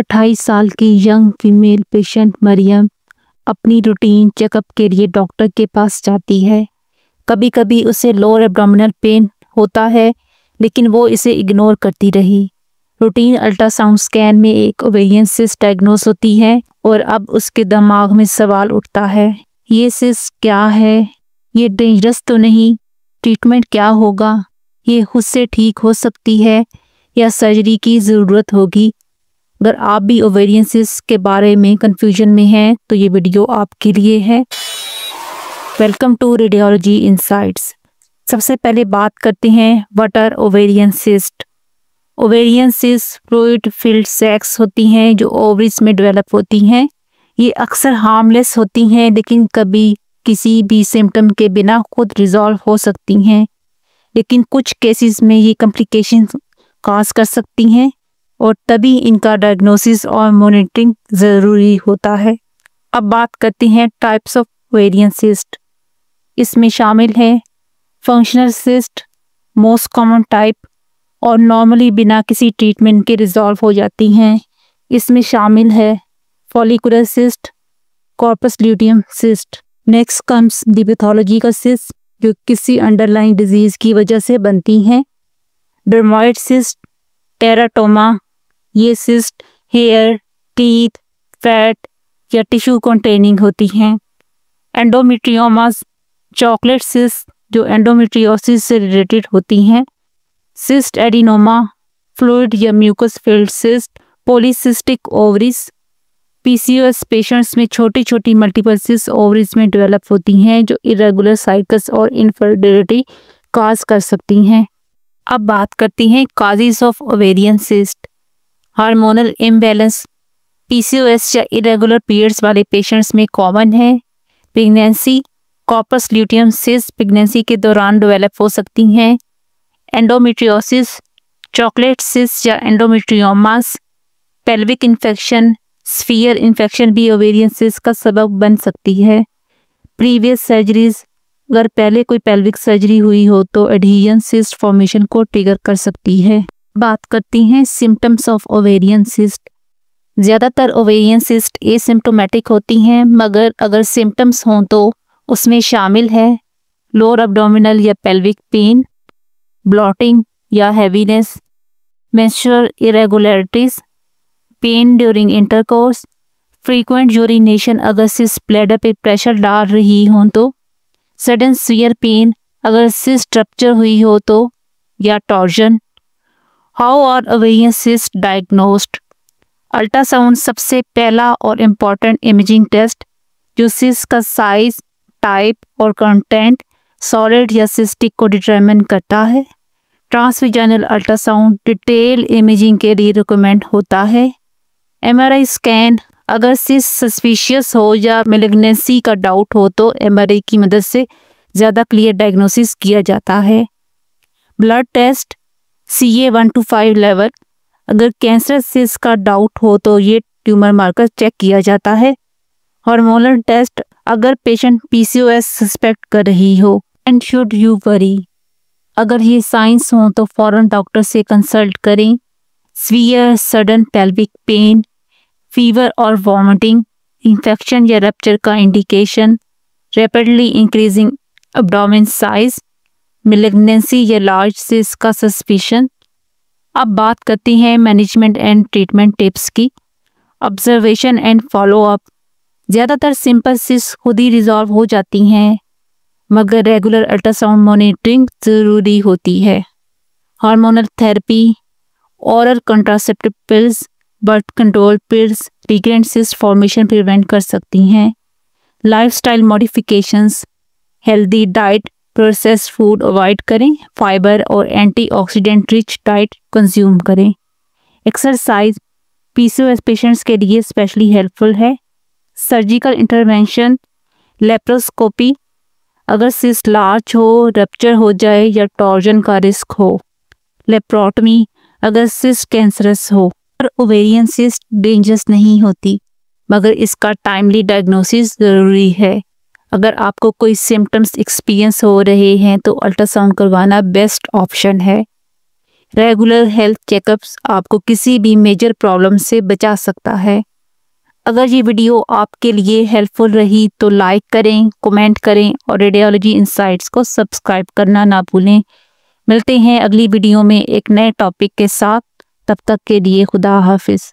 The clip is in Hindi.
28 साल की यंग फीमेल पेशेंट मरियम अपनी रूटीन चेकअप के लिए डॉक्टर के पास जाती है। कभी कभी उसे लोअर एब्डोमिनल पेन होता है, लेकिन वो इसे इग्नोर करती रही। रूटीन अल्ट्रासाउंड स्कैन में एक ओवेरियन सिस्ट डायग्नोस होती है और अब उसके दिमाग में सवाल उठता है, ये सिस्ट क्या है? ये डेंजरस तो नहीं? ट्रीटमेंट क्या होगा? ये खुद से ठीक हो सकती है या सर्जरी की ज़रूरत होगी? अगर आप भी ओवेरियन सिस्ट के बारे में कंफ्यूजन में हैं तो ये वीडियो आपके लिए है। Welcome to radiology insights. सबसे पहले बात करते हैं what are ovarian cyst. Ovarian cyst fluid filled sacs होती हैं जो ओवरीज में डेवलप होती हैं। ये अक्सर हार्मलेस होती हैं, लेकिन कभी किसी भी सिम्टम के बिना खुद रिजॉल्व हो सकती हैं, लेकिन कुछ केसेस में ये कॉम्प्लिकेशन काज कर सकती हैं और तभी इनका डायग्नोसिस और मॉनिटरिंग ज़रूरी होता है। अब बात करते हैं टाइप्स ऑफ ओवेरियन सिस्ट। इसमें शामिल हैं functional cyst, most common type और नॉर्मली बिना किसी ट्रीटमेंट के रिजॉल्व हो जाती हैं। इसमें शामिल है follicular cyst, corpus luteum cyst. Next comes the pathological cyst जो किसी अंडरलाइंग डिजीज़ की वजह से बनती हैं। डर्मोइड सिस्ट, टेराटोमा, ये सिस्ट हेयर, टीथ, फैट या टिश्यू कंटेनिंग होती हैं। एंडोमेट्रियोमास, चॉकलेट सिस्ट जो एंडोमेट्रियोसिस से रिलेटेड होती हैं। सिस्ट एडिनोमा, फ्लूइड या mucus filled cyst. Polycystic ovaries, PCOS patients में छोटी छोटी मल्टीपल सिस्ट ओवरीज में डेवलप होती हैं जो इरेगुलर साइकिल्स और इनफर्टिलिटी काज कर सकती हैं। अब बात करती हैं causes of ovarian cyst. Hormonal imbalance PCOS या इरेगुलर पीरियड्स वाले पेशेंट्स में कॉमन है। Pregnancy, corpus luteum cyst pregnancy के दौरान डेवलप हो सकती हैं। एंडोमेट्रियोसिस, चॉकलेट सिस्ट या एंडोमेट्रियोमास। पेल्विक इन्फेक्शन, स्फीयर इन्फेक्शन भी ओवेरियन सिस्ट का सबब बन सकती है। प्रीवियस सर्जरीज, अगर पहले कोई पेल्विक सर्जरी हुई हो तो एडहेजन सिस्ट फॉर्मेशन को ट्रिगर कर सकती है। बात करती हैं सिम्टम्स ऑफ ओवेरियन सिस्ट। ज़्यादातर ओवेरियन सिस्ट एसिम्प्टोमेटिक होती हैं, मगर अगर सिम्टम्स हों तो उसमें शामिल है लोअर एब्डोमिनल या पेल्विक पेन, ब्लॉटिंग या heaviness, menstrual irregularities, pain during intercourse, frequent urination अगर सिस्ट ब्लैडर पे प्रेशर डाल रही हों तो, सडन सीवियर पेन अगर सिस्ट रप्चर हुई हो तो, या torsion. How are ovarian cyst diagnosed? Ultrasound सबसे पहला और इम्पॉर्टेंट इमेजिंग टेस्ट जो सिस्ट का साइज, टाइप और कंटेंट सॉलिड या सिस्टिक को डिटरमिन करता है। ट्रांसवेजाइनल अल्ट्रासाउंड डिटेल इमेजिंग के लिए रिकमेंड होता है। एमआरआई स्कैन अगर सिस्ट सस्पिशियस हो या मेलिग्नेंसी का डाउट हो तो एमआरआई की मदद से ज़्यादा क्लियर डायग्नोसिस किया जाता है। ब्लड टेस्ट CA-125 लेवल, अगर कैंसर सिस्ट का डाउट हो तो ये ट्यूमर मार्कर चेक किया जाता है। हार्मोनल टेस्ट अगर पेशेंट पीसीओएस सस्पेक्ट कर रही हो। एंड शुड यू वरी, अगर ये साइंस हो तो फौरन डॉक्टर से कंसल्ट करें। Sphere, sudden pelvic pain, fever और वॉमिटिंग, इन्फेक्शन या रप्चर का indication, rapidly increasing abdomen size, malignancy या लार्ज सिस्ट का सस्पिशन। अब बात करती हैं मैनेजमेंट एंड ट्रीटमेंट टिप्स की। ऑब्जर्वेशन एंड फॉलोअप, ज़्यादातर सिंपल सिस्ट खुद ही रिजॉल्व हो जाती हैं, मगर रेगुलर अल्ट्रासाउंड मॉनिटरिंग ज़रूरी होती है। Hormonal therapy, oral contraceptive pills, birth control pills recurrent cyst formation prevent कर सकती हैं। Lifestyle modifications, healthy diet, processed food avoid करें, फाइबर और एंटीऑक्सीडेंट रिच डाइट कंज्यूम करें। एक्सरसाइज पीसीओएस पेशेंट्स के लिए स्पेशली हेल्पफुल है। सर्जिकल इंटरवेंशन, लेप्रोस्कोपी अगर सिस्ट लार्ज हो, रप्चर हो जाए या टॉर्जन का रिस्क हो। लेप्रोटमी अगर सिस्ट कैंसरस हो। और ओवेरियन सिस्ट डेंजरस नहीं होती, मगर इसका टाइमली डायग्नोसिस ज़रूरी है। अगर आपको कोई सिम्टम्स एक्सपीरियंस हो रहे हैं तो अल्ट्रासाउंड करवाना बेस्ट ऑप्शन है। रेगुलर हेल्थ चेकअप्स आपको किसी भी मेजर प्रॉब्लम से बचा सकता है। अगर ये वीडियो आपके लिए हेल्पफुल रही तो लाइक करें, कमेंट करें और रेडियोलॉजी इनसाइट्स को सब्सक्राइब करना ना भूलें। मिलते हैं अगली वीडियो में एक नए टॉपिक के साथ। तब तक के लिए खुदा हाफिज।